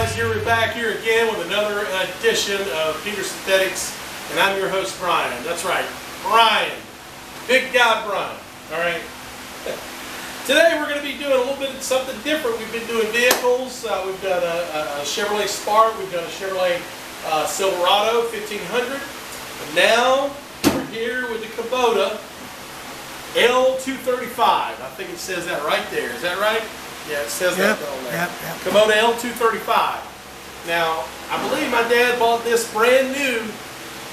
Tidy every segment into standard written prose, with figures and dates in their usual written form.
guys, here we're back here again with another edition of Peter Synthetics, and I'm your host Brian. That's right, Brian, Big Guy Brian. All right. Today we're going to be doing a little bit of something different. We've been doing vehicles. We've done a Chevrolet Spark. We've done a Chevrolet Silverado 1500. And now we're here with the Kubota L235. I think it says that right there. Is that right? Yeah, it says that on there. Yep. Kubota L235. Now, I believe my dad bought this brand new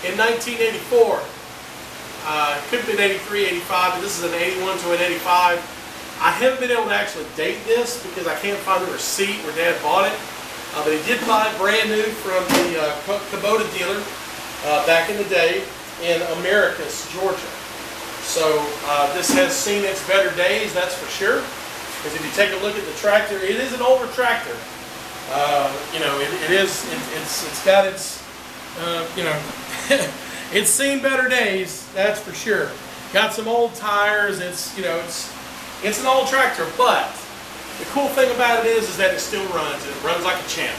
in 1984. It could have been 83, 85, but this is an 81 to an 85. I haven't been able to actually date this because I can't find the receipt where Dad bought it. But he did buy it brand new from the Kubota dealer back in the day in Americus, Georgia. So this has seen its better days, that's for sure. Because if you take a look at the tractor, it is an older tractor. You know, it's got its, you know, it's seen better days, that's for sure. Got some old tires. It's, you know, it's an old tractor, but the cool thing about it is that it still runs. It runs like a champ.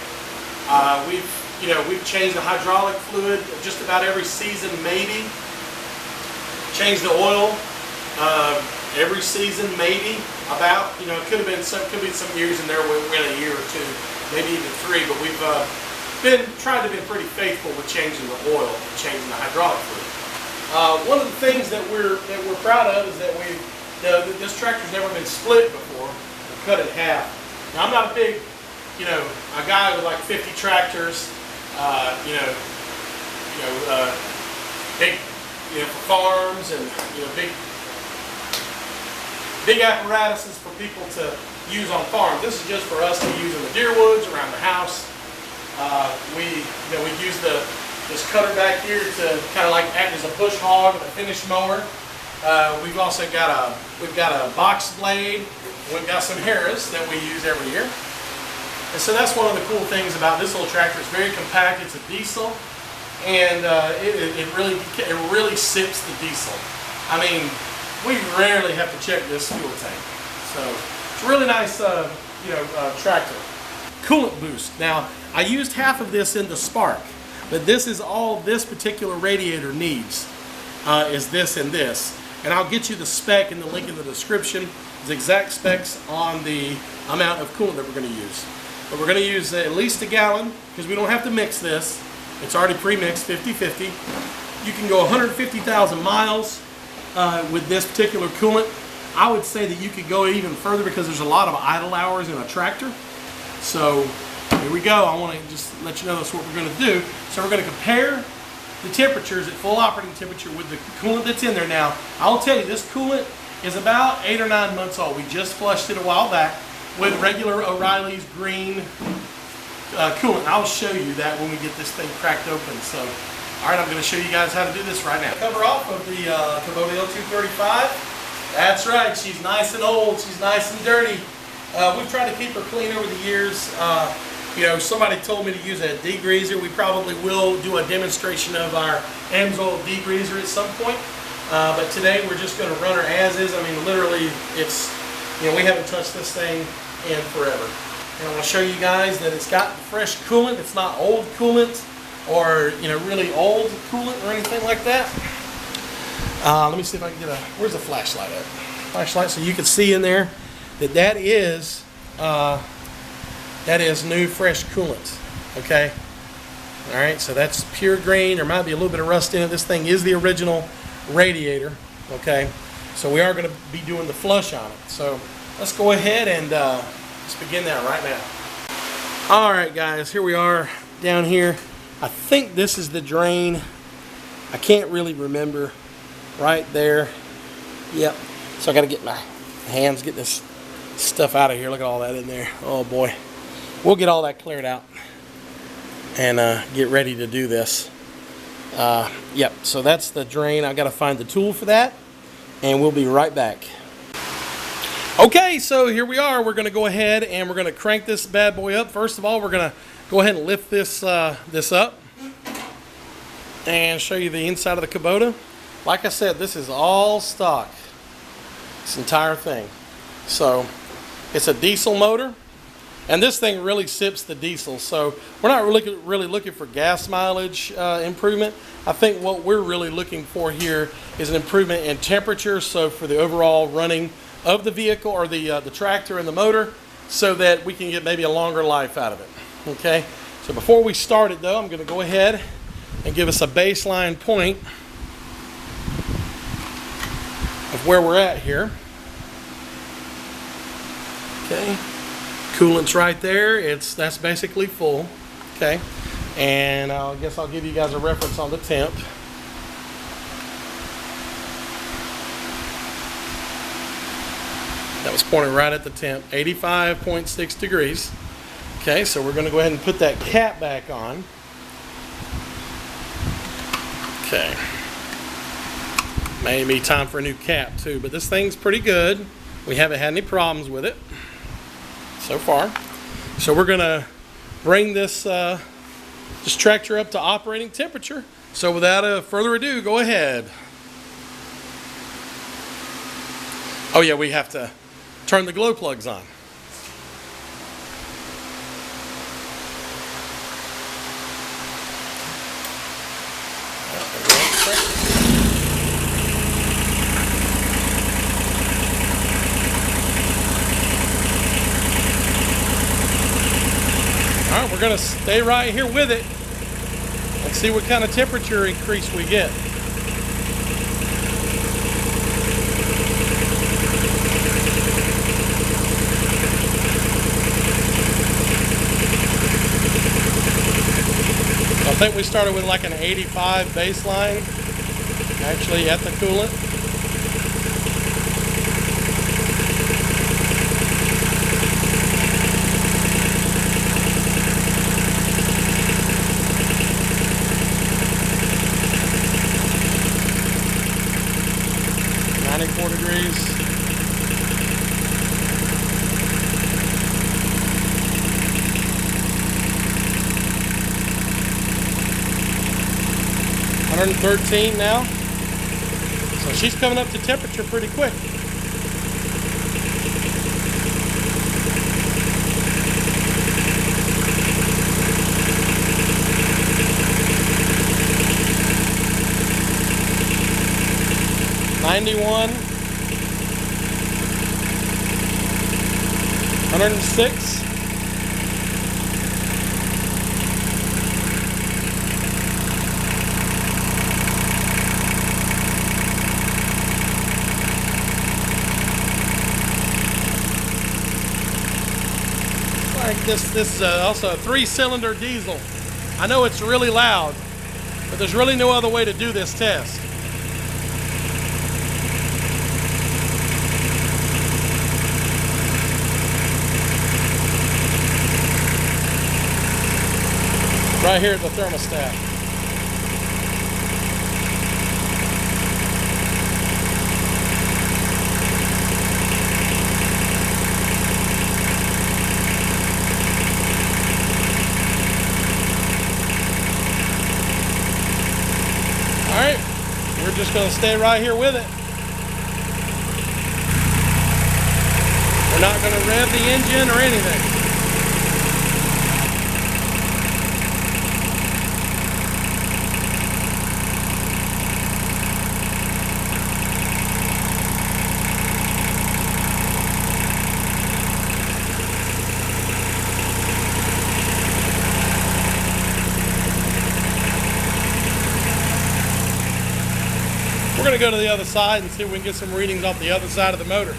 We've changed the hydraulic fluid just about every season, maybe. Changed the oil every season, maybe. About, you know, it could be some years in there within a year or two, maybe even 3. But we've been trying to be pretty faithful with changing the oil and changing the hydraulic fluid. One of the things that we're proud of is that this tractor's never been split before, or cut in half. Now I'm not a big, you know, a guy with like 50 tractors, big, you know, for farms and, you know, big apparatuses for people to use on farms. This is just for us to use in the deer woods, around the house. We use this cutter back here to kind of like act as a bush hog and a finish mower. We've also got a box blade. We've got some Harris that we use every year. And so that's one of the cool things about this little tractor. It's very compact. It's a diesel, and it really sips the diesel. I mean, we rarely have to check this fuel tank. So it's a really nice, tractor. Coolant boost. Now, I used half of this in the Spark, but this is all this particular radiator needs, is this and this. And I'll get you the spec and the link in the description, the exact specs on the amount of coolant that we're going to use. But we're going to use at least a gallon, because we don't have to mix this. It's already pre-mixed, 50-50. You can go 150,000 miles with this particular coolant. I would say that you could go even further because there's a lot of idle hours in a tractor. So here we go. I want to just let you know that's what we're going to do. So we're going to compare the temperatures at full operating temperature with the coolant that's in there. Now, I'll tell you, this coolant is about 8 or 9 months old. We just flushed it a while back with regular O'Reilly's green coolant. I'll show you that when we get this thing cracked open. So, all right, I'm going to show you guys how to do this right now. Cover off of the Kubota L235. That's right, she's nice and old. She's nice and dirty. We've tried to keep her clean over the years. You know, somebody told me to use a degreaser. We probably will do a demonstration of our Amsoil degreaser at some point. But today we're just going to run her as is. I mean, literally, it's, you know, we haven't touched this thing in forever. And I want to show you guys that it's got fresh coolant. It's not old coolant or, you know, really old coolant or anything like that. Let me see if I can get where's the flashlight at? Flashlight, so you can see in there that is new fresh coolant. Okay. All right, so that's pure green. There might be a little bit of rust in it. This thing is the original radiator. Okay, so we are going to be doing the flush on it. So let's go ahead and let's begin that right now. All right, guys, here we are down here. I think this is the drain. I can't really remember. Right there. Yep. So I got to get my hands, get this stuff out of here. Look at all that in there. Oh boy. We'll get all that cleared out and get ready to do this. Yep. So that's the drain. I got to find the tool for that, and we'll be right back. Okay, so here we are. We're going to go ahead and we're going to crank this bad boy up. First of all, we're going to go ahead and lift this up and show you the inside of the Kubota. Like I said, this is all stock, this entire thing. So it's a diesel motor. And this thing really sips the diesel, so we're not really looking for gas mileage improvement. I think what we're really looking for here is an improvement in temperature, so for the overall running of the vehicle or the tractor and the motor, so that we can get maybe a longer life out of it. Okay, so before we start it though, I'm going to go ahead and give us a baseline point of where we're at here. Okay. Coolant's right there. That's basically full. Okay, and I guess I'll give you guys a reference on the temp. That was pointing right at the temp, 85.6 degrees. Okay, so we're going to go ahead and put that cap back on. Okay, maybe time for a new cap too, but this thing's pretty good. We haven't had any problems with it so far. So we're gonna bring this tractor up to operating temperature. So without further ado, go ahead. Oh yeah, we have to turn the glow plugs on. All right, we're going to stay right here with it and see what kind of temperature increase we get. I think we started with like an 85 baseline, actually at the coolant. Degrees. $113 now. So she's coming up to temperature pretty quick. $91, 106, like this is also a 3-cylinder diesel. I know it's really loud, but there's really no other way to do this test. Right here at the thermostat. All right, we're just going to stay right here with it. We're not going to rev the engine or anything. We're going to go to the other side and see if we can get some readings off the other side of the motor.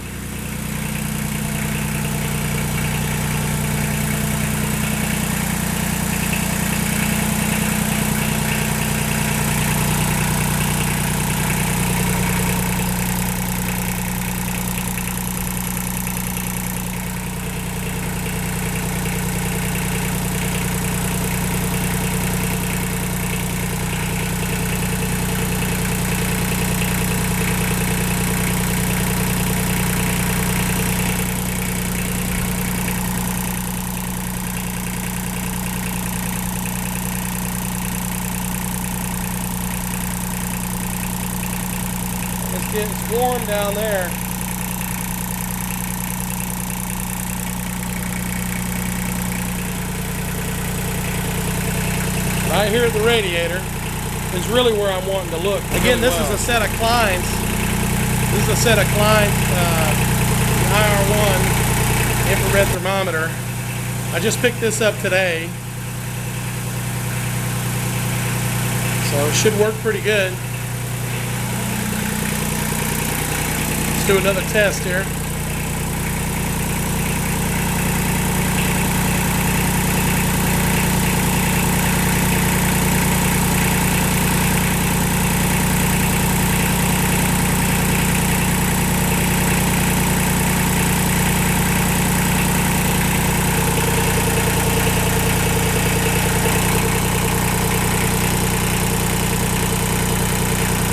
It's warm down there. Right here at the radiator is really where I'm wanting to look. Again, this is a set of Klein's. This is a set of Klein's IR1 infrared thermometer. I just picked this up today, so it should work pretty good. Let's do another test here.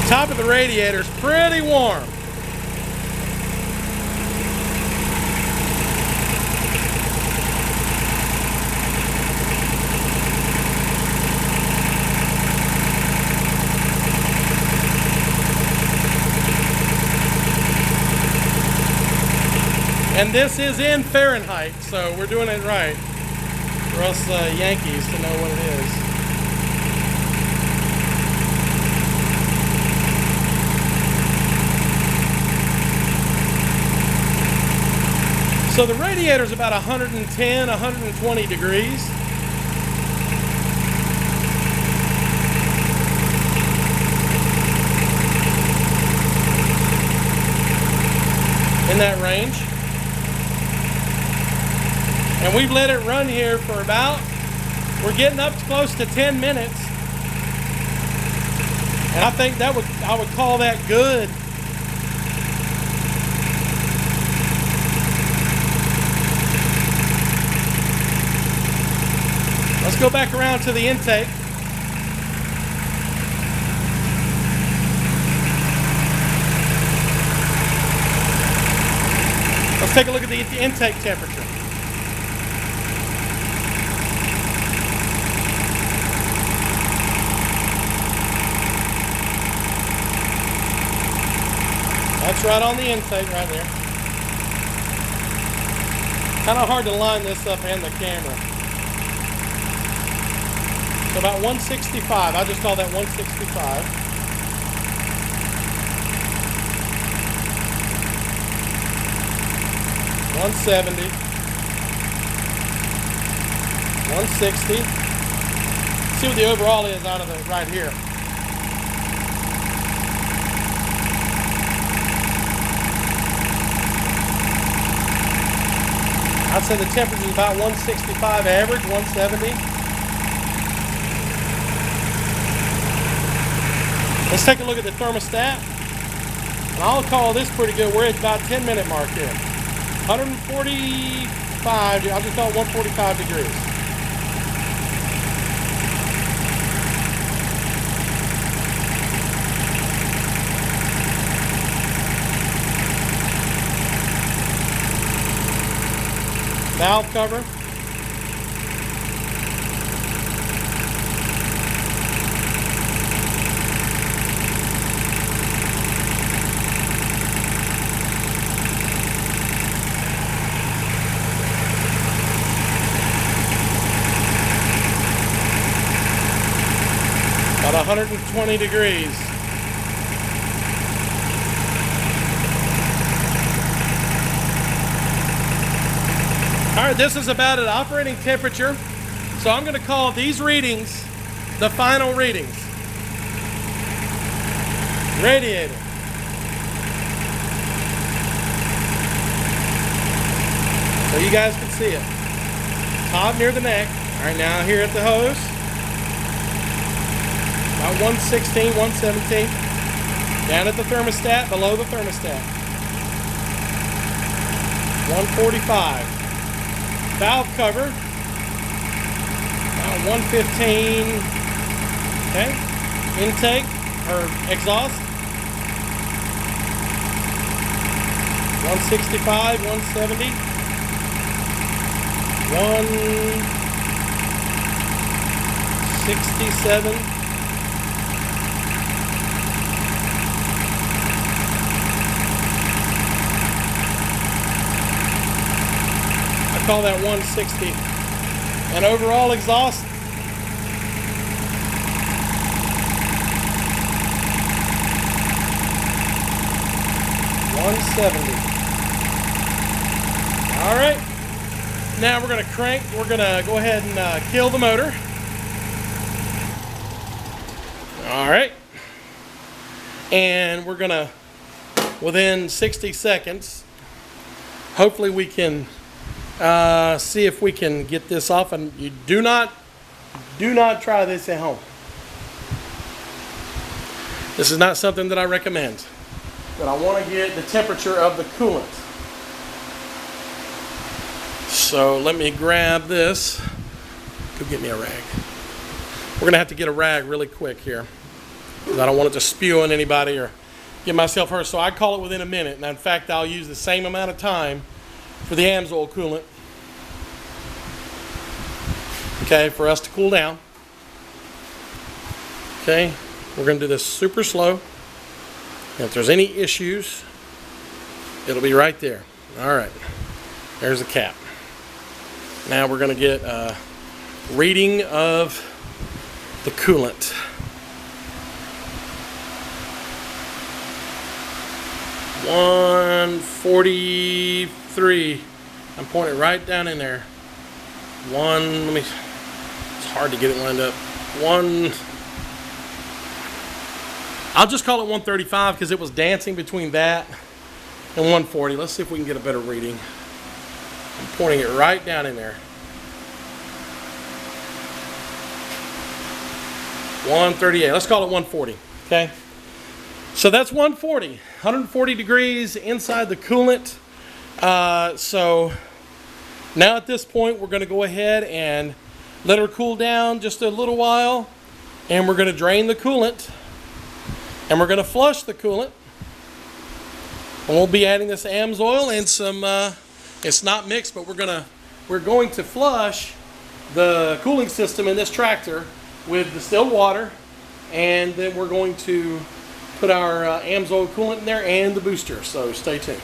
Top of the radiator is pretty warm. And this is in Fahrenheit, so we're doing it right for us Yankees to know what it is. So the radiator is about 110, 120 degrees. In that range. And we've let it run here for about, we're getting up close to 10 minutes. And I think that I would call that good. Let's go back around to the intake. Let's take a look at the intake temperature. That's right on the intake right there. Kind of hard to line this up and the camera. So about 165, I just call that 165. 170. 160. See what the overall is out of the right here. I'd say the temperature is about 165 average, 170. Let's take a look at the thermostat. And I'll call this pretty good. We're at about 10-minute mark here. 145, I'll just call it 145 degrees. Valve cover. About 120 degrees. All right, this is about at operating temperature. So I'm going to call these readings the final readings. Radiator. So you guys can see it. Top near the neck. All right, now here at the hose. About 116, 117. Down at the thermostat, below the thermostat. 145. Valve cover, about 115, okay, intake, or exhaust, 165, 170, 167, call that 160. And overall exhaust, 170. All right. Now we're going to crank. We're going to go ahead and kill the motor. All right. And we're going to, within 60 seconds, hopefully we can see if we can get this off. And you do not try this at home. This is not something that I recommend. But I want to get the temperature of the coolant. So let me grab this. Go get me a rag. We're going to have to get a rag really quick here. I don't want it to spew on anybody or get myself hurt. So I call it within a minute. Now, in fact, I'll use the same amount of time for the Amsoil coolant. Okay, for us to cool down. Okay, we're going to do this super slow. And if there's any issues, it'll be right there. All right, there's the cap. Now we're going to get a reading of the coolant. 143. I'm pointing right down in there. It's hard to get it lined up. I'll just call it 135 because it was dancing between that and 140. Let's see if we can get a better reading. I'm pointing it right down in there. 138. Let's call it 140. Okay. So that's 140 degrees inside the coolant. So now at this point, we're going to go ahead and let her cool down just a little while. And we're going to drain the coolant. And we're going to flush the coolant. And we'll be adding this Amsoil and some, it's not mixed, but we're going to flush the cooling system in this tractor with distilled water. And then we're going to put our Amsoil coolant in there and the booster, so stay tuned.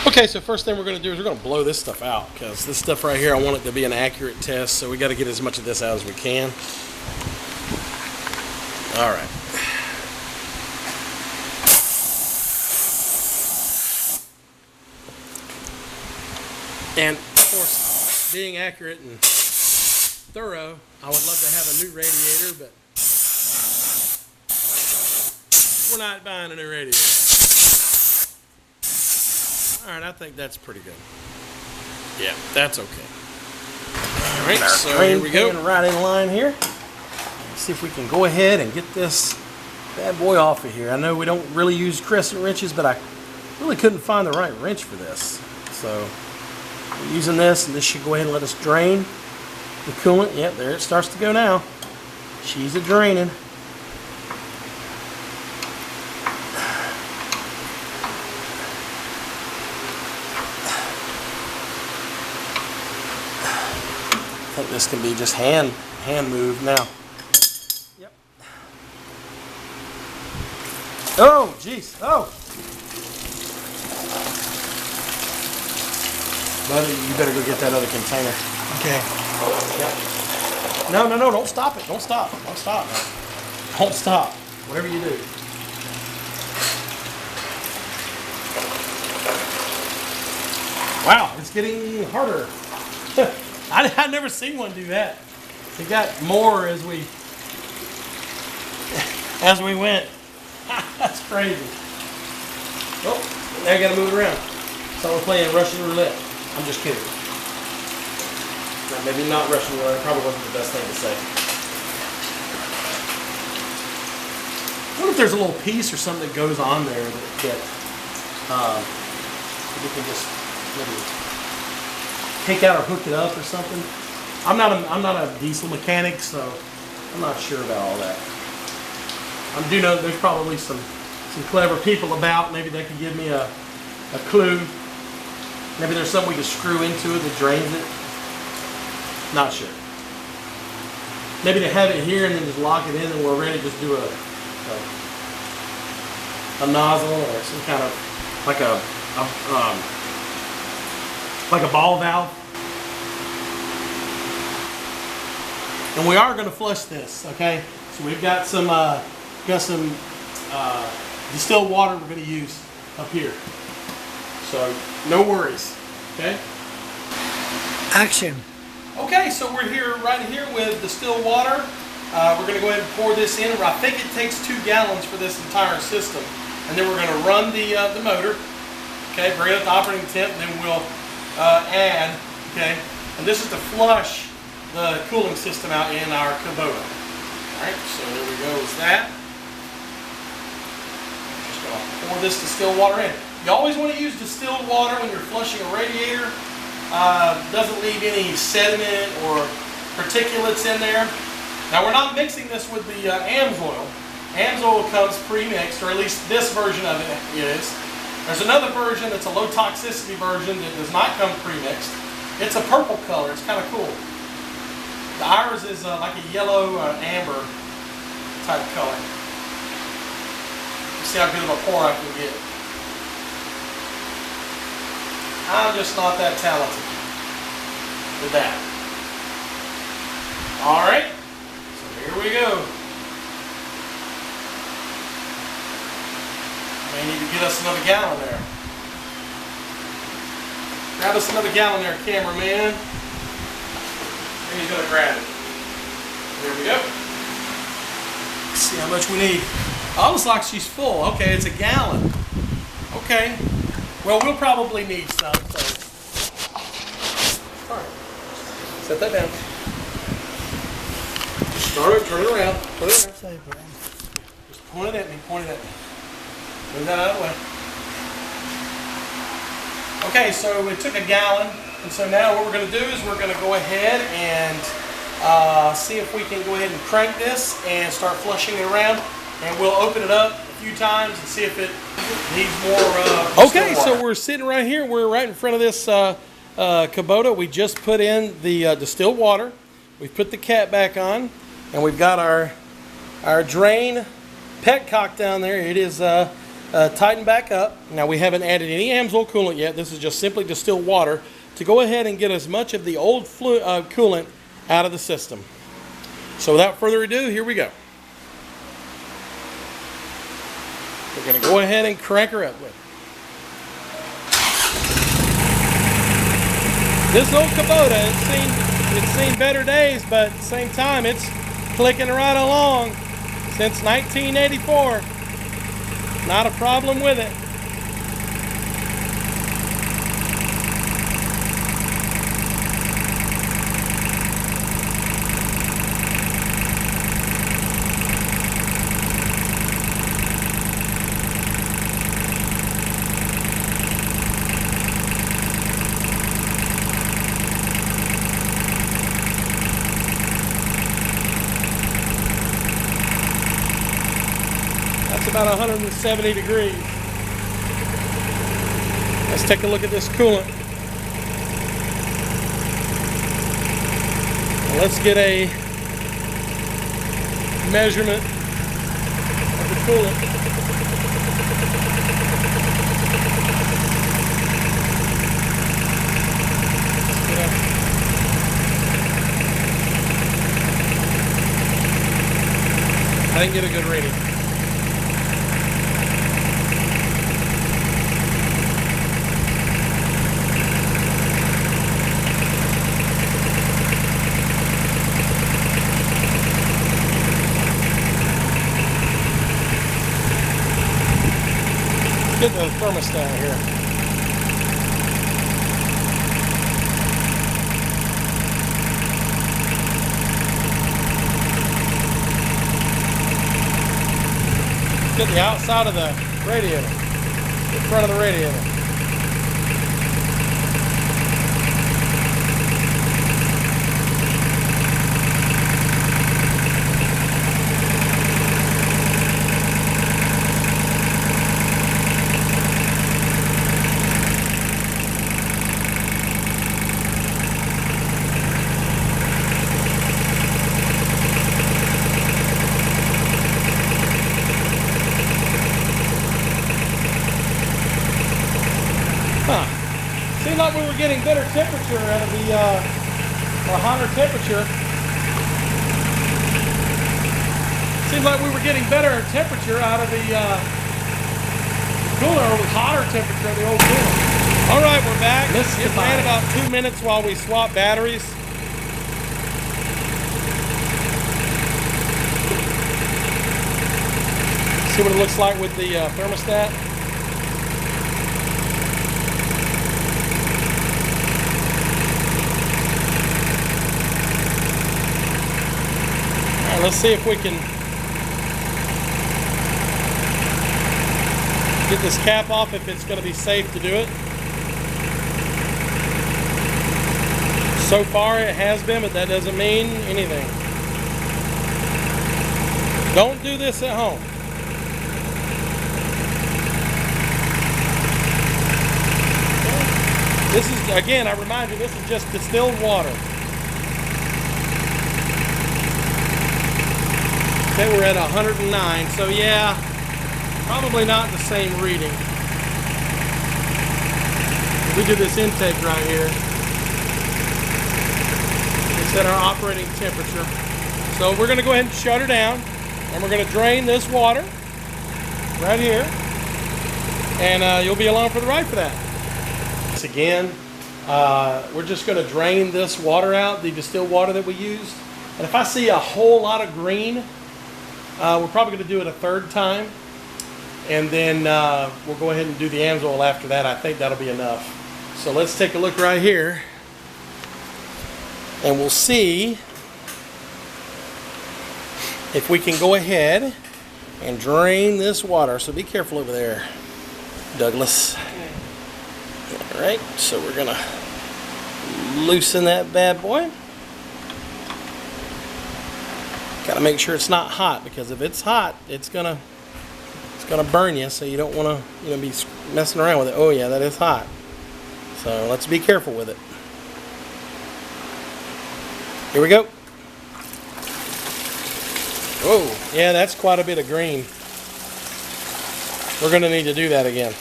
Okay, so first thing we're going to do is we're going to blow this stuff out because this stuff right here, I want it to be an accurate test, so we got to get as much of this out as we can. All right. And of course, being accurate and thorough, I would love to have a new radiator, but we're not buying a new radiator. All right, I think that's pretty good. Yeah, that's okay. All right, so here we go. Right in line here. Let's see if we can go ahead and get this bad boy off of here. I know we don't really use crescent wrenches, but I really couldn't find the right wrench for this. So we're using this, and this should go ahead and let us drain the coolant. Yep, there it starts to go now. She's a draining. I think this can be just hand moved now. Yep. Oh, jeez. Oh. Buddy, you better go get that other container. Okay. Yep. No, don't stop it. Don't stop. Don't stop, man. Don't stop. Whatever you do. Wow, it's getting harder. I've never seen one do that. It got more as we went. That's crazy. Oh, now I gotta move it around. So we're playing Russian roulette. I'm just kidding. No, maybe not Russian roulette. It probably wasn't the best thing to say. I wonder if there's a little piece or something that goes on there that we can just maybe take out or hook it up or something. I'm not a diesel mechanic, so I'm not sure about all that. I do know there's probably some clever people about. Maybe they could give me a clue. Maybe there's something we can screw into it that drains it. Not sure. Maybe to have it here and then just lock it in, and we're ready to just do a nozzle or some kind of like a ball valve. And we are going to flush this, okay? So we've got some distilled water we're going to use. up here. So no worries. Okay. Action. Okay, so we're here right here with distilled water. We're going to go ahead and pour this in. I think it takes 2 gallons for this entire system, and then we're going to run the motor. Okay, bring it up to operating temp, and then we'll add. Okay, and this is to flush the cooling system out in our Kubota. All right, so there we go with that. Just going to pour this distilled water in. You always want to use distilled water when you're flushing a radiator. Doesn't leave any sediment or particulates in there. Now we're not mixing this with the Amsoil. Amsoil comes pre-mixed, or at least this version of it is. There's another version that's a low toxicity version that does not come pre-mixed. It's a purple color. It's kind of cool. The ours is like a yellow amber type color. Let's see how good of a pour I can get. I'm just not that talented with that. All right, so here we go. May need to get us another gallon there. Grab us another gallon there, cameraman. And he's gonna grab it. There we go. Let's see how much we need. Oh, looks like she's full. Okay, it's a gallon. Okay. Well, we'll probably need some, so. All right. Set that down. Start it, turn it around. Put it around. Just point it at me, point it at me. Move that out of the way. Okay, so we took a gallon, and so now what we're going to do is we're going to go ahead and see if we can go ahead and crank this and start flushing it around, and we'll open it up a few times and see if it needs more. Okay, so we're sitting right here. We're right in front of this Kubota. We just put in the distilled water. We've put the cap back on, and we've got our drain petcock down there. It is tightened back up. Now we haven't added any Amsoil coolant yet. This is just simply distilled water to go ahead and get as much of the old coolant out of the system. So without further ado, here we go. We're going to go ahead and crank her up with it. This old Kubota, it's seen better days, but at the same time, it's clicking right along since 1984. Not a problem with it. About 170 degrees. Let's take a look at this coolant. Now let's get a measurement of the coolant. I didn't get a good reading. Get the thermostat here. Get the outside of the radiator, the front of the radiator. Seemed like we were getting better temperature out of the, or hotter temperature. Seemed like we were getting better temperature out of the cooler, or with hotter temperature of the old cooler. All right, we're back. It ran about 2 minutes while we swapped batteries. See what it looks like with the thermostat. All right, let's see if we can get this cap off, if it's going to be safe to do it. So far it has been, but that doesn't mean anything. Don't do this at home. This is, again, I remind you, this is just distilled water. Okay, we're at 109, so yeah, probably not the same reading. We do this intake right here. It's at our operating temperature. So we're going to go ahead and shut her down, and we're going to drain this water right here, and you'll be along for the ride for that. Again, we're just going to drain this water out, the distilled water that we used. And if I see a whole lot of green, we're probably going to do it a third time. And then we'll go ahead and do the Amsoil after that. I think that'll be enough. So let's take a look right here. And we'll see if we can go ahead and drain this water. So be careful over there, Douglas. Alright, so we're going to loosen that bad boy. Got to make sure it's not hot, because if it's hot, it's gonna burn you, so you don't want to be messing around with it. Oh yeah, that is hot. So let's be careful with it. Here we go. Oh, yeah, that's quite a bit of green. We're going to need to do that again.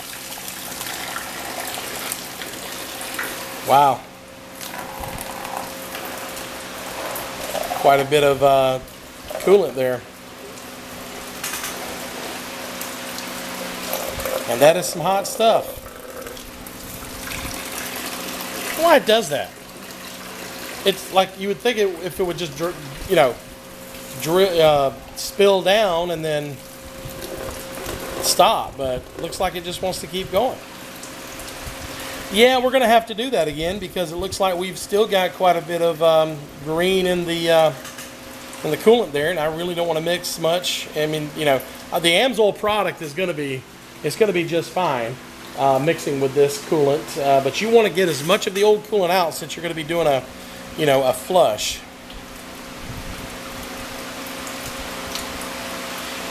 Wow. Quite a bit of coolant there. And that is some hot stuff. Why it does that? It's like you would think if it would just, spill down and then stop, but it looks like it just wants to keep going. Yeah, we're going to have to do that again, because it looks like we've still got quite a bit of green in the coolant there, and I really don't want to mix much. I mean, the Amsoil product is going to be just fine mixing with this coolant, but you want to get as much of the old coolant out, since you're going to be doing a flush.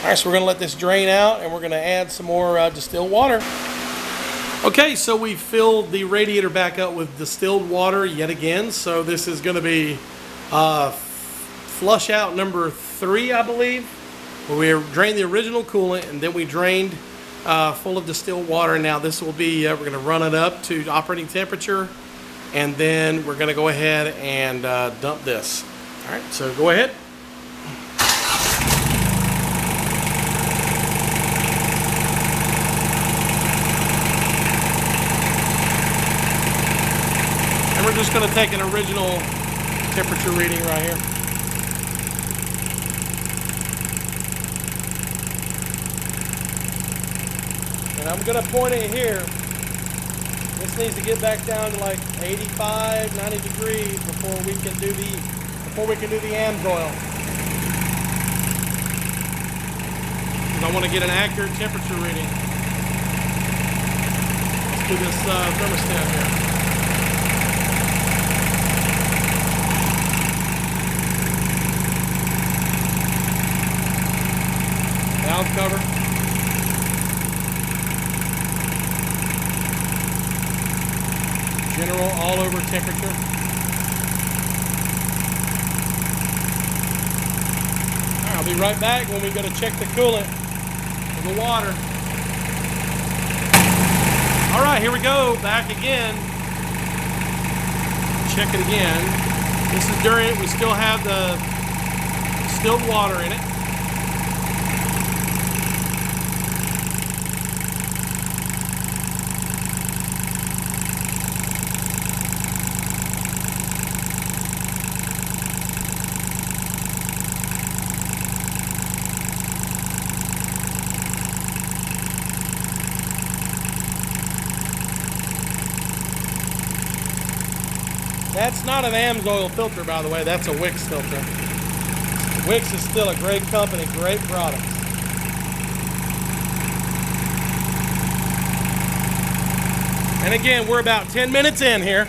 All right, so we're going to let this drain out, and we're going to add some more distilled water. Okay, so we filled the radiator back up with distilled water yet again. So this is going to be flush out number 3, I believe, where we drained the original coolant, and then we drained full of distilled water. Now this will be, we're going to run it up to operating temperature, and then we're going to go ahead and dump this. All right, so go ahead. And we're just going to take an original temperature reading right here. And I'm going to point it here. This needs to get back down to like 85, 90 degrees before we can do the Amsoil. I want to get an accurate temperature reading. Let's do this thermostat here. Valve cover. General all over temperature. Alright, I'll be right back when we go to check the coolant and the water. Alright, here we go, back again. Check it again. This is during, we still have the distilled water in it. That's not an Amsoil filter, by the way. That's a Wix filter. Wix is still a great company, great product. And again, we're about 10 minutes in here.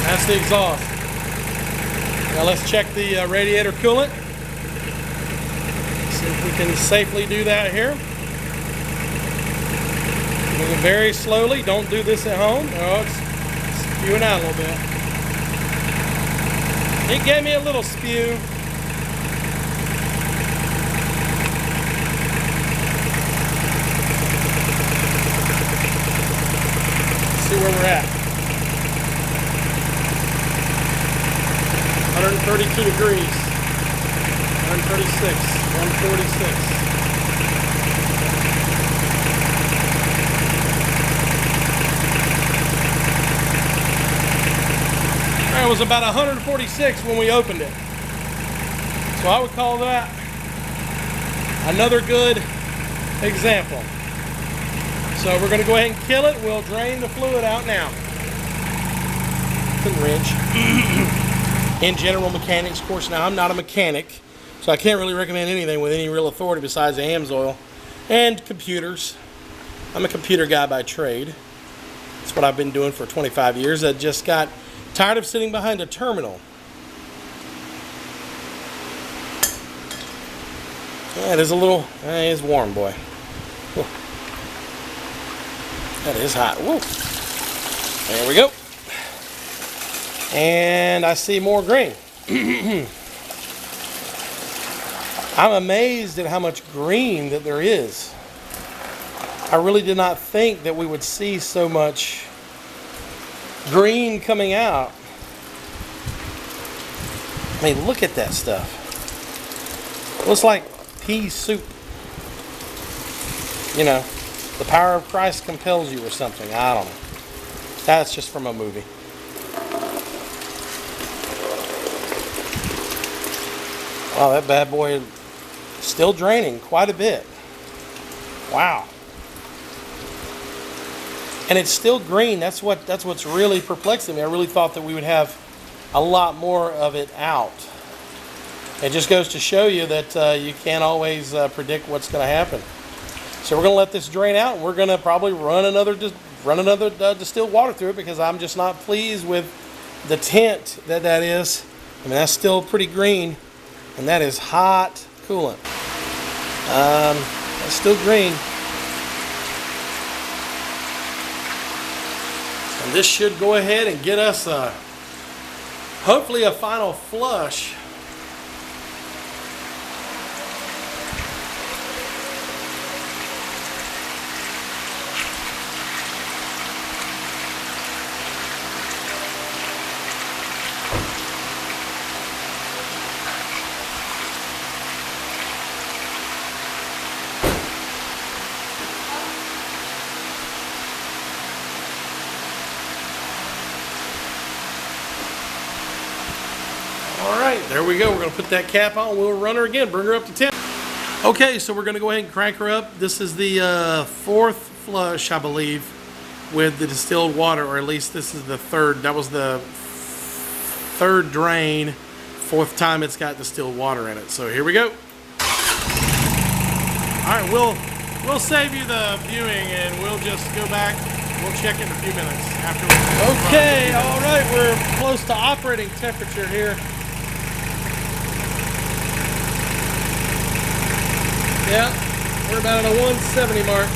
That's the exhaust. Now let's check the radiator coolant. See if we can safely do that here. Moving very slowly. Don't do this at home. Oh, it's spewing out a little bit. It gave me a little spew. Let's see where we're at. 132 degrees. 136. 146. It was about 146 when we opened it. So I would call that another good example. So we're going to go ahead and kill it. We'll drain the fluid out now. The wrench. In general mechanics course. Now I'm not a mechanic, so I can't really recommend anything with any real authority besides the Amsoil and computers. I'm a computer guy by trade. That's what I've been doing for 25 years. I just got tired of sitting behind a terminal. Yeah, it is a little, it's warm, boy. Whew. That is hot. Whoa. There we go. And I see more green. I'm amazed at how much green that there is. I really did not think that we would see so much green coming out. I mean, look at that stuff. It looks like pea soup. You know, the power of Christ compels you or something. I don't know. That's just from a movie. Wow, that bad boy is still draining quite a bit. Wow. And it's still green. That's what's really perplexing me. I really thought that we would have a lot more of it out. It just goes to show you that you can't always predict what's going to happen. So we're going to let this drain out, and we're going to probably run another distilled water through it, because I'm just not pleased with the tint that is. I mean, that's still pretty green, and that is hot coolant. It's still green. And this should go ahead and get us hopefully a final flush. There we go. We're going to put that cap on. We'll run her again. Bring her up to 10. Okay, so we're going to go ahead and crank her up. This is the fourth flush, I believe, with the distilled water, or at least this is the third. That was the third drain. Fourth time it's got distilled water in it. So here we go. All right, we'll save you the viewing, and we'll just go back. We'll check in a few minutes afterwards. Okay, all right. We're close to operating temperature here. Yeah, we're about at a 170 mark.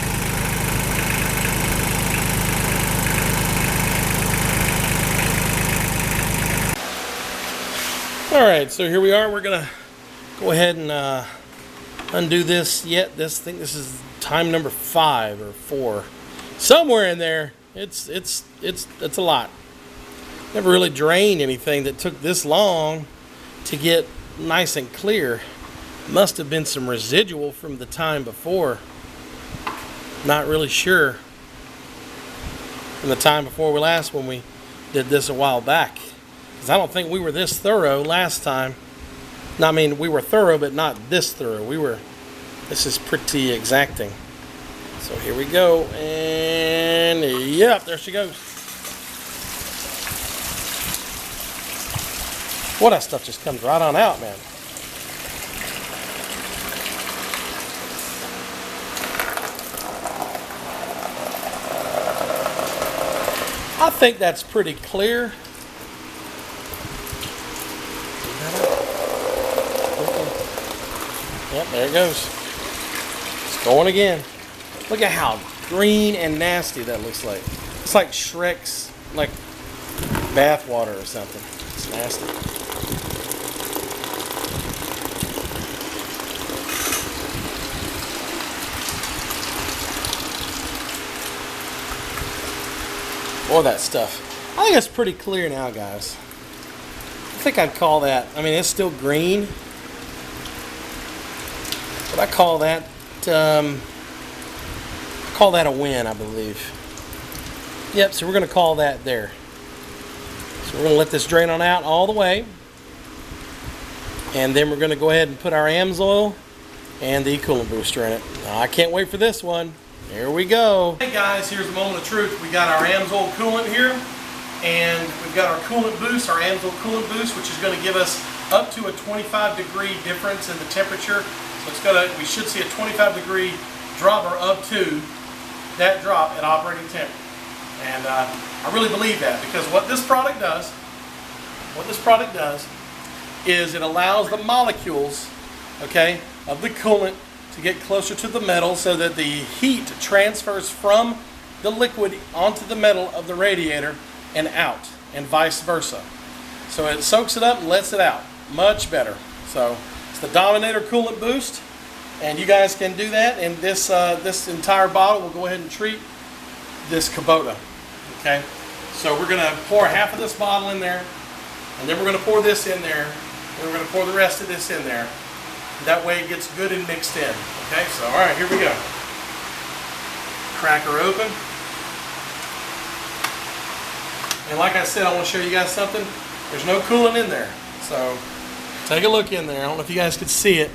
All right, so here we are. We're gonna go ahead and undo this. This is time number 5 or 4, somewhere in there. It's a lot. Never really drained anything that took this long to get nice and clear. Must have been some residual from the time before. Not really sure. From the time before when we did this a while back. Because I don't think we were this thorough last time. I mean, we were thorough, but not this thorough. This is pretty exacting. So here we go, and yep, there she goes. Boy, that stuff just comes right on out, man. I think that's pretty clear. Yep, there it goes. It's going again. Look at how green and nasty that looks like. It's like Shrek's, like, bath water or something. It's nasty. Boy, that stuff. I think it's pretty clear now, guys. I think I'd call that, I mean, it's still green, but I call that a win, I believe. Yep, so we're going to call that there. So we're going to let this drain on out all the way, and then we're going to go ahead and put our Amsoil and the coolant booster in it. Now, I can't wait for this one. Here we go. Hey guys, here's the moment of truth. We got our Amsoil coolant here, and we've got our coolant boost, our Amsoil coolant boost, which is going to give us up to a 25-degree difference in the temperature. So we should see a 25-degree drop, or up to that drop at operating temp. And I really believe that, because what this product does is it allows the molecules, okay, of the coolant to get closer to the metal, so that the heat transfers from the liquid onto the metal of the radiator and out, and vice versa. So it soaks it up and lets it out. Much better. So it's the Dominator Coolant Boost, and you guys can do that. And this entire bottle will go ahead and treat this Kubota. Okay, so we're gonna pour half of this bottle in there, and then we're gonna pour this in there, and we're gonna pour the rest of this in there. That way it gets good and mixed in. Okay, so all right, here we go. Crack her open. And like I said, I want to show you guys something. There's no coolant in there. So take a look in there. I don't know if you guys could see it,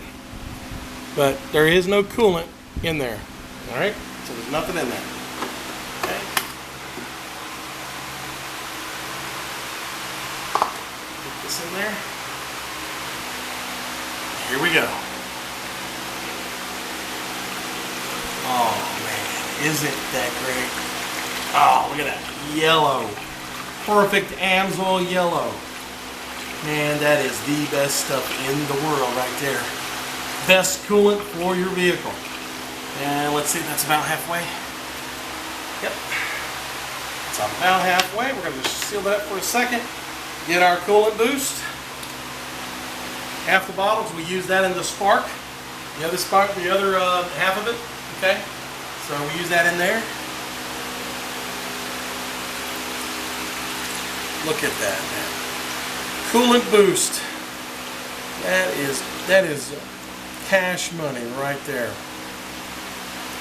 but there is no coolant in there. All right, so there's nothing in there. Okay. Put this in there. Here we go. Oh man, isn't that great? Oh, look at that yellow. Perfect Amsoil yellow. Man, that is the best stuff in the world right there. Best coolant for your vehicle. And let's see, that's about halfway. Yep. It's about halfway. We're going to just seal that up for a second. Get our coolant boost. Half the bottles, we use that in the spark. The other spark, the other half of it. Okay. So we use that in there. Look at that, man. Coolant boost. That is cash money right there.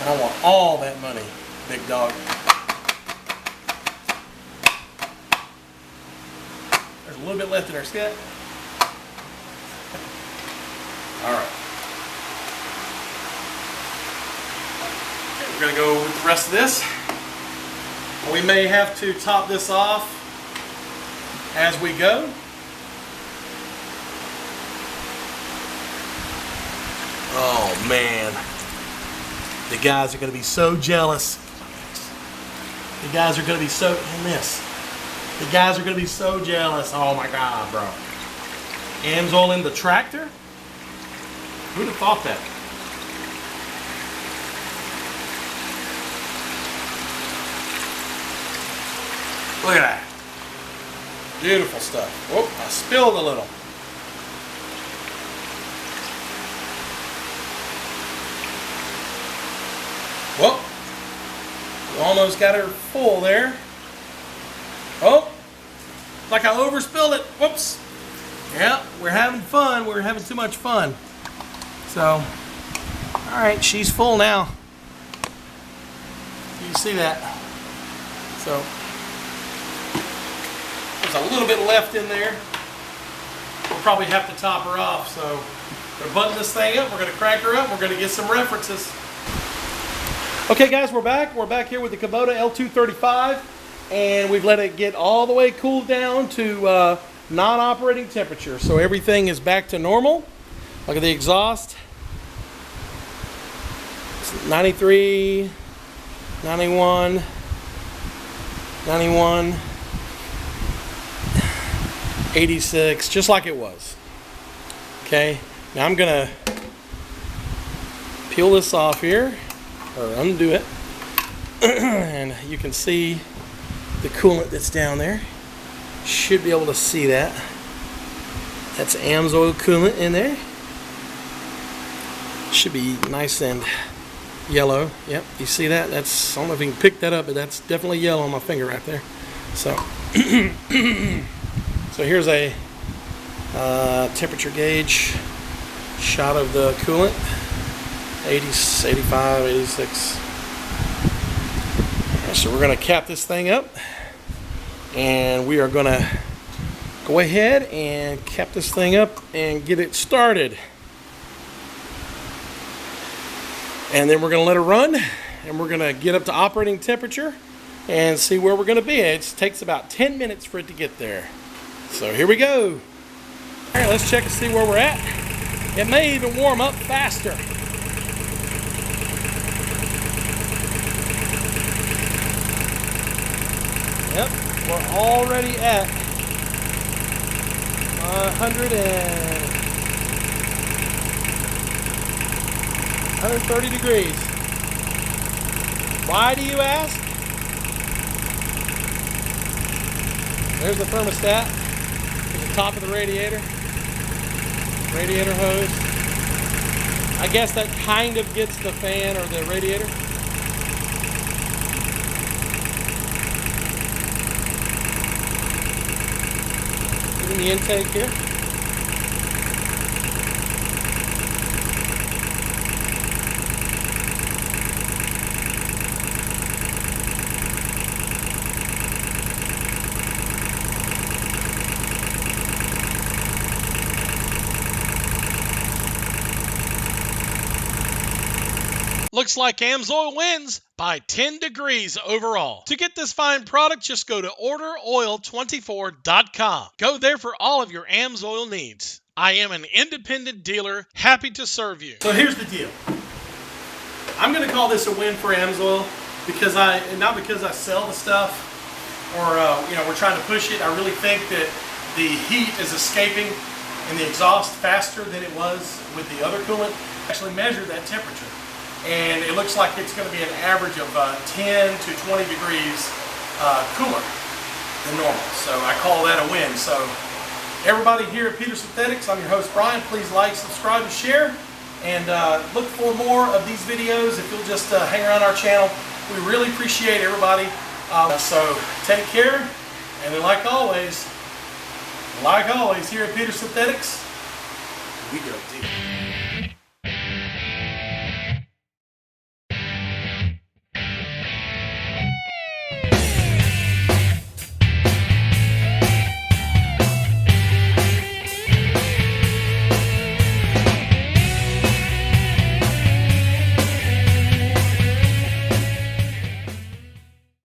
And I want all that money, big dog. There's a little bit left in our skit. All right. Okay, we're going to go with the rest of this. We may have to top this off as we go. Oh man, the guys are going to be so jealous. The guys are going to be so, and this. The guys are going to be so jealous. Oh my God, bro. Amsoil in the tractor? Who'd have thought that? Look at that. Beautiful stuff. Whoop, I spilled a little. Whoop. We almost got her full there. Oh, like I overspilled it. Whoops. Yeah, we're having fun. We're having too much fun. So, all right, she's full now. You see that? So, there's a little bit left in there. We'll probably have to top her off. So we're gonna button this thing up, we're gonna crank her up, we're gonna get some references. Okay guys, we're back. We're back here with the Kubota L235, and we've let it get all the way cooled down to non-operating temperature. So everything is back to normal. Look at the exhaust. It's 93, 91, 91, 86, just like it was. Okay, now I'm gonna peel this off here, or undo it, and you can see the coolant that's down there. Should be able to see that. That's Amsoil coolant in there. Should be nice and yellow. Yep, you see that? That's, I don't know if you can pick that up, but that's definitely yellow on my finger right there. So, so here's a temperature gauge shot of the coolant. 80, 85, 86. So we're going to cap this thing up, and we are going to go ahead and cap this thing up and get it started. And then we're going to let it run, and we're going to get up to operating temperature and see where we're going to be. It takes about 10 minutes for it to get there. So here we go. All right, let's check and see where we're at. It may even warm up faster. Yep, we're already at 130 degrees. Why do you ask? There's the thermostat. There's the top of the radiator hose. I guess that kind of gets the fan or the radiator. In the intake here. Looks like Amsoil wins by 10 degrees overall. To get this fine product, just go to orderoil24.com. Go there for all of your Amsoil needs. I am an independent dealer, happy to serve you. So here's the deal. I'm going to call this a win for Amsoil because not because I sell the stuff or we're trying to push it. I really think that the heat is escaping in the exhaust faster than it was with the other coolant. I actually measured that temperature, and it looks like it's going to be an average of 10 to 20 degrees cooler than normal. So I call that a win. So everybody here at Peter Synthetics, I'm your host Brian. Please like, subscribe, and share. And look for more of these videos if you'll just hang around our channel. We really appreciate everybody. So take care. And then like always here at Peter Synthetics, we go deep.